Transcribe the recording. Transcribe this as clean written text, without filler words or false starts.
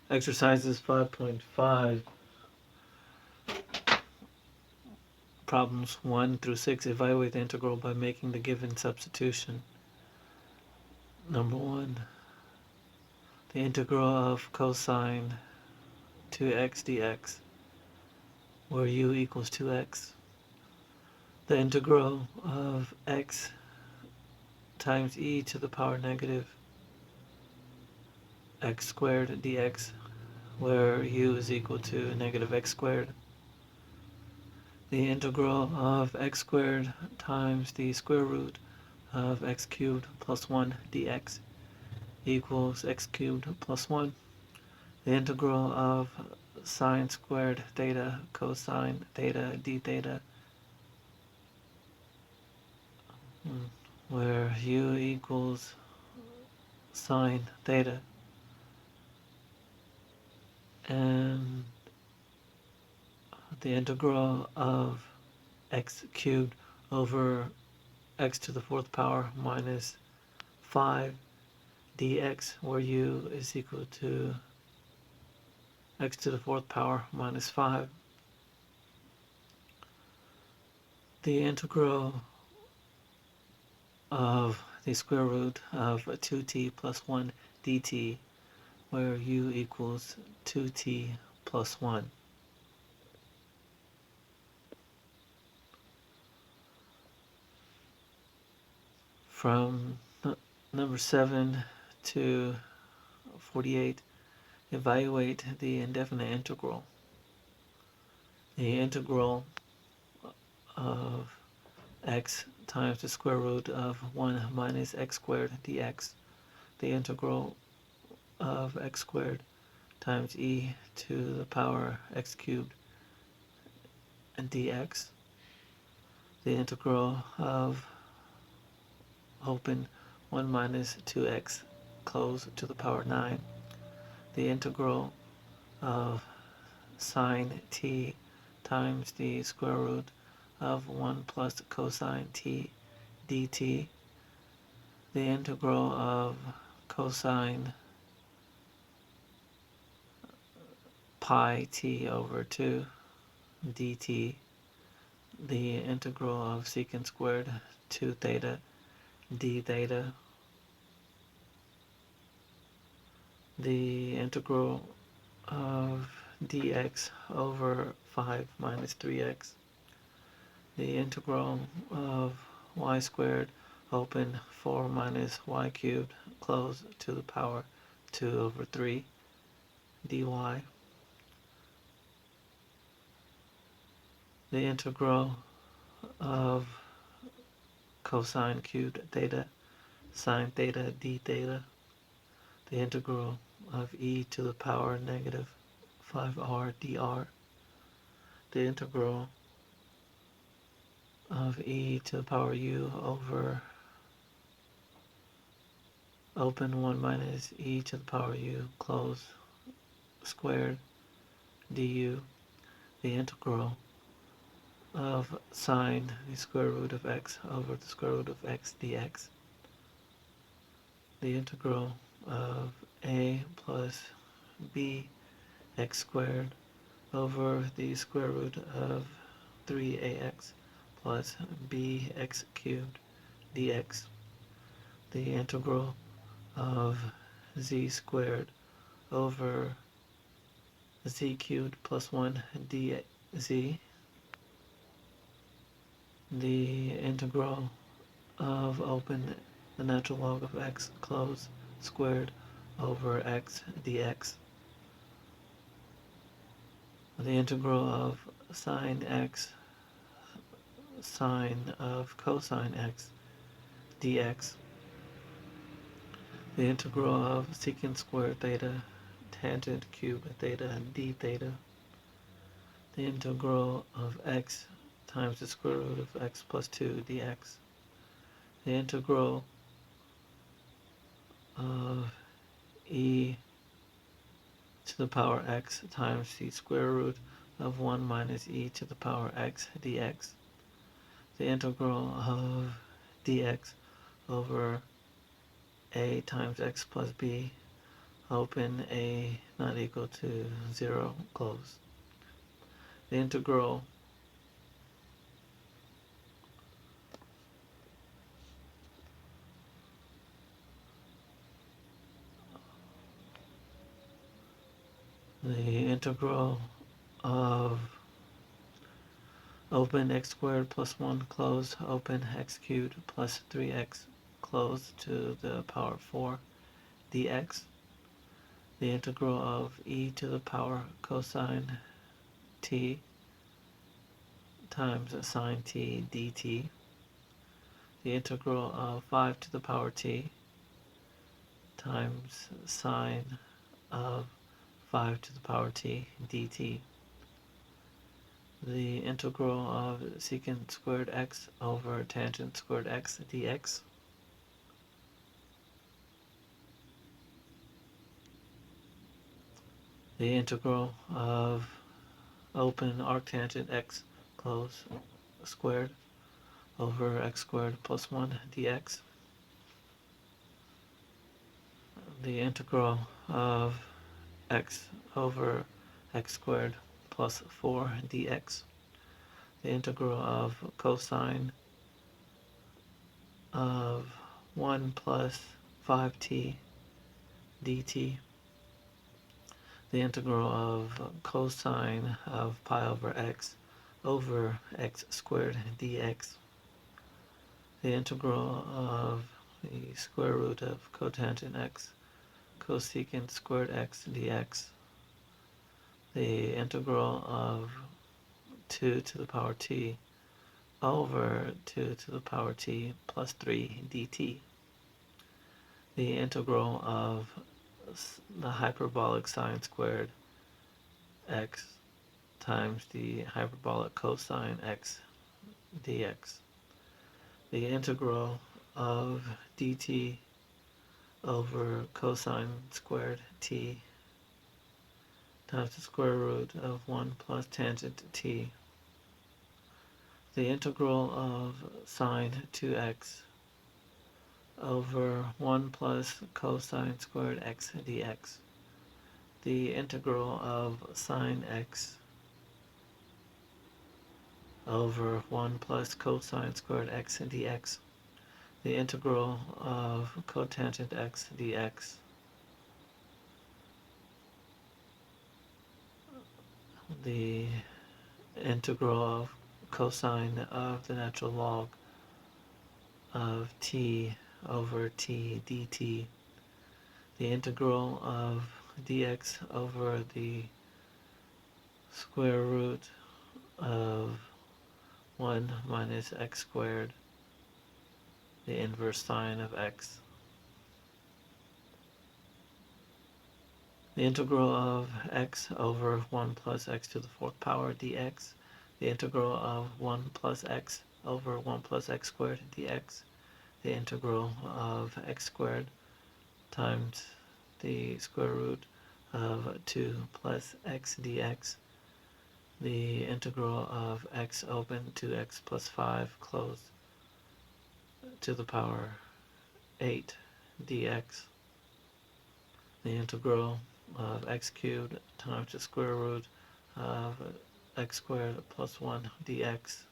Exercises 5.5. Problems 1 through 6. Evaluate the integral by making the given substitution. Number 1. The integral of cosine 2x dx, where u equals 2x. The integral of x times e to the power negative x squared dx, where u is equal to negative x squared. The integral of x squared times the square root of x cubed plus 1 dx equals x cubed plus 1. The integral of sine squared theta cosine theta d theta, where u equals sine theta, and the integral of x cubed over x to the fourth power minus 5 dx, where u is equal to x to the fourth power minus 5. The integral of the square root of 2t plus 1 dt, where u equals 2t plus 1. From number 7 to 48, evaluate the indefinite integral. The integral of x times the square root of 1 minus x squared dx. The integral of x squared times e to the power x cubed and dx. The integral of open 1 minus 2x close to the power 9. The integral of sine t times the square root of 1 plus cosine t dt. The integral of cosine pi t over 2 dt. The integral of secant squared 2 theta d theta. The integral of dx over 5 minus 3x. The integral of y squared open 4 minus y cubed close to the power 2 over 3 dy. The integral of cosine cubed theta sine theta d theta. The integral of e to the power negative 5r dr. The integral of e to the power u over open 1 minus e to the power u close squared du. The integral of sine the square root of x over the square root of x dx. The integral of a plus b x squared over the square root of 3ax plus bx cubed dx. The integral of z squared over z cubed plus 1 dz. The integral of open the natural log of x close squared over x dx. The integral of sine x sine of cosine x dx. The integral of secant squared theta tangent cube theta d theta. The integral of x times the square root of x plus 2 dx. The integral of e to the power x times the square root of 1 minus e to the power x dx. The integral of dx over a times x plus b open, a not equal to 0, close. The integral of open x squared plus 1 close, open x cubed plus 3x close to the power 4 dx. The integral of e to the power cosine t times sine t dt. The integral of 5 to the power t times sine of 5 to the power t dt. The integral of secant squared x over tangent squared x dx. The integral of open arctangent x close squared over x squared plus 1 dx. The integral of x over x squared plus 4 dx. The integral of cosine of 1 plus 5t dt. The integral of cosine of pi over x squared dx. The integral of the square root of cotangent x cosecant squared x dx. The integral of 2 to the power t over 2 to the power t plus 3 dt. The integral of the hyperbolic sine squared x times the hyperbolic cosine x dx. The integral of dt over cosine squared t times the square root of 1 plus tangent t. The integral of sine 2x over 1 plus cosine squared x dx. The integral of sine x over 1 plus cosine squared x dx. The integral of cotangent x dx. The integral of cosine of the natural log of t over t dt. The integral of dx over the square root of 1 minus x squared, the inverse sine of x. The integral of x over 1 plus x to the 4th power dx. The integral of 1 plus x over 1 plus x squared dx. The integral of x squared times the square root of 2 plus x dx. The integral of x open to x plus 5 closed to the power 8 dx. The integral of x cubed times the square root of x squared plus 1 dx.